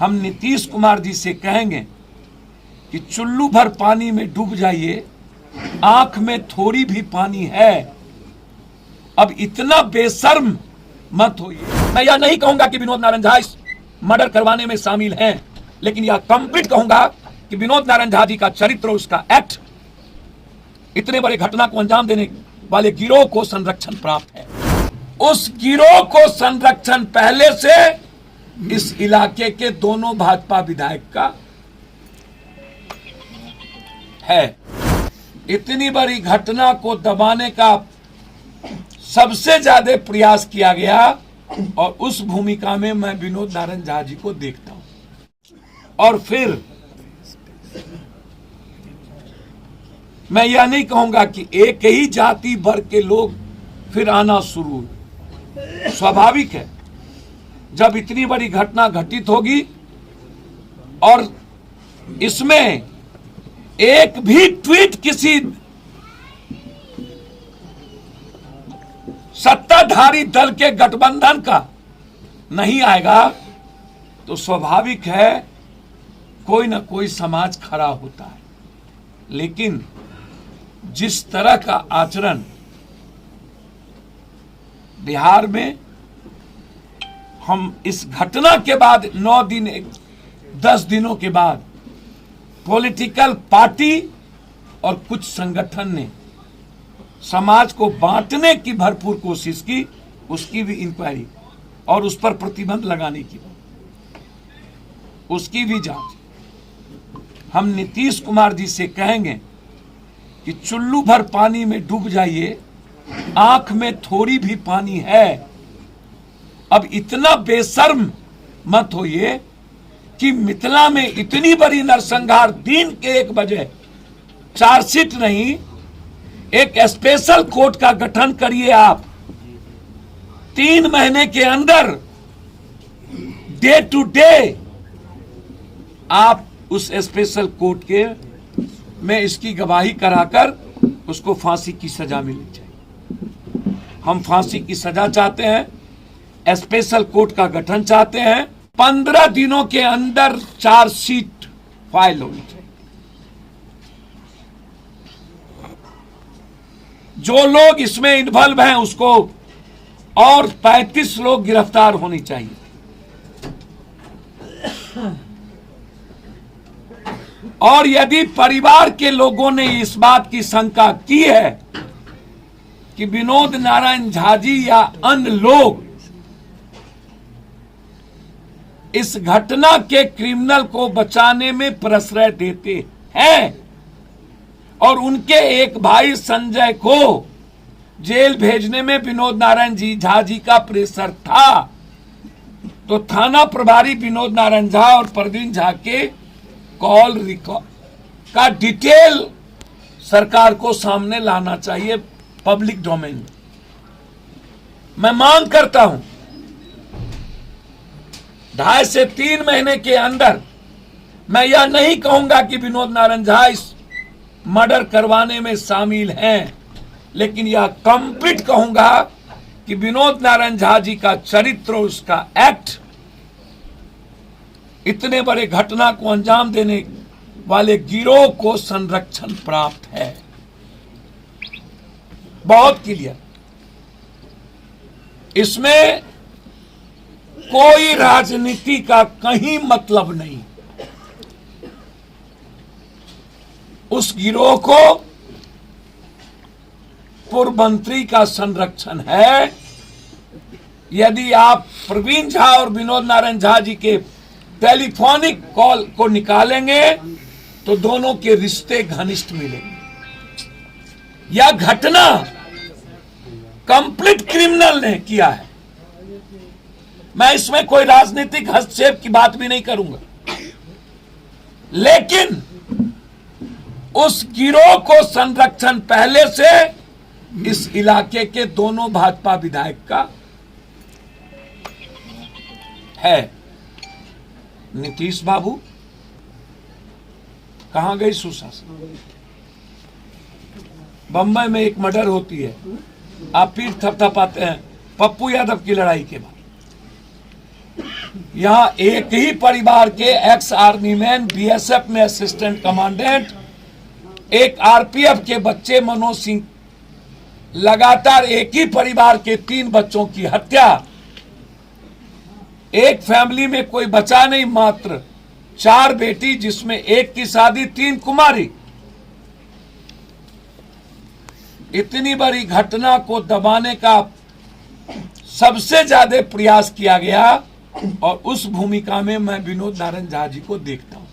हम नीतीश कुमार जी से कहेंगे कि चुल्लू भर पानी में डूब जाइए, आंख में थोड़ी भी पानी है। अब इतना बेशर्म मत होइए। मैं यह नहीं कहूंगा कि विनोद नारायण झा इस मर्डर करवाने में शामिल हैं, लेकिन यह कंप्लीट कहूंगा कि विनोद नारायण झा जी का चरित्र, उसका एक्ट, इतने बड़े घटना को अंजाम देने वाले गिरोह को संरक्षण प्राप्त है। उस गिरोह को संरक्षण पहले से इस इलाके के दोनों भाजपा विधायक का है। इतनी बड़ी घटना को दबाने का सबसे ज्यादा प्रयास किया गया और उस भूमिका में मैं विनोद नारायण झा जी को देखता हूं। और फिर मैं यह नहीं कहूंगा कि एक ही जाति वर्ग के लोग फिर आना शुरू हुए। स्वाभाविक है, जब इतनी बड़ी घटना घटित होगी और इसमें एक भी ट्वीट किसी सत्ताधारी दल के गठबंधन का नहीं आएगा, तो स्वाभाविक है कोई ना कोई समाज खड़ा होता है। लेकिन जिस तरह का आचरण बिहार में हम इस घटना के बाद 9 दिन 10 दिनों के बाद पॉलिटिकल पार्टी और कुछ संगठन ने समाज को बांटने की भरपूर कोशिश की, उसकी भी इंक्वायरी और उस पर प्रतिबंध लगाने की, उसकी भी जांच। हम नीतीश कुमार जी से कहेंगे कि चुल्लू भर पानी में डूब जाइए, आंख में थोड़ी भी पानी है। अब इतना बेशर्म मत होइए कि मिथिला में इतनी बड़ी नरसंहार दिन के 1 बजे चार्जशीट नहीं, एक स्पेशल कोर्ट का गठन करिए आप। 3 महीने के अंदर डे टू डे आप उस स्पेशल कोर्ट के में इसकी गवाही कराकर उसको फांसी की सजा मिलनी चाहिए। हम फांसी की सजा चाहते हैं, स्पेशल कोर्ट का गठन चाहते हैं। 15 दिनों के अंदर चार्जशीट फाइल होनी चाहिए। जो लोग इसमें इन्वॉल्व हैं उसको और 35 लोग गिरफ्तार होनी चाहिए। और यदि परिवार के लोगों ने इस बात की शंका की है कि विनोद नारायण झा जी या अन्य लोग इस घटना के क्रिमिनल को बचाने में प्रश्रय देते हैं और उनके एक भाई संजय को जेल भेजने में विनोद नारायण झा जी का प्रेशर था, तो थाना प्रभारी विनोद नारायण झा और प्रवीण झा के कॉल रिकॉर्ड का डिटेल सरकार को सामने लाना चाहिए पब्लिक डोमेन में। मैं मांग करता हूं 2.5 से 3 महीने के अंदर, मैं यह नहीं कहूंगा कि विनोद नारायण झा इस मर्डर करवाने में शामिल हैं, लेकिन यह कंप्लीट कहूंगा कि विनोद नारायण झा जी का चरित्र, उसका एक्ट, इतने बड़े घटना को अंजाम देने वाले गिरोह को संरक्षण प्राप्त है। बहुत क्लियर, इसमें कोई राजनीति का कहीं मतलब नहीं। उस गिरोह को पूर्व मंत्री का संरक्षण है। यदि आप प्रवीण झा और विनोद नारायण झा जी के टेलीफोनिक कॉल को निकालेंगे तो दोनों के रिश्ते घनिष्ठ मिलेंगे। यह घटना कंप्लीट क्रिमिनल ने किया है। मैं इसमें कोई राजनीतिक हस्तक्षेप की बात भी नहीं करूंगा, लेकिन उस गिरोह को संरक्षण पहले से इस इलाके के दोनों भाजपा विधायक का है। नीतीश बाबू कहां गई सुशासन? बंबई में एक मर्डर होती है, आप पीठ थपथपाते हैं पप्पू यादव की लड़ाई के बाद। यहां एक ही परिवार के एक्स आर्मी मैन, बीएसएफ में असिस्टेंट कमांडेंट, एक आरपीएफ के बच्चे मनोज सिंह, लगातार एक ही परिवार के 3 बच्चों की हत्या। एक फैमिली में कोई बचा नहीं, मात्र 4 बेटी, जिसमें एक की शादी 3 कुमारी। इतनी बड़ी घटना को दबाने का सबसे ज्यादा प्रयास किया गया और उस भूमिका में मैं विनोद नारायण झा जी को देखता हूं।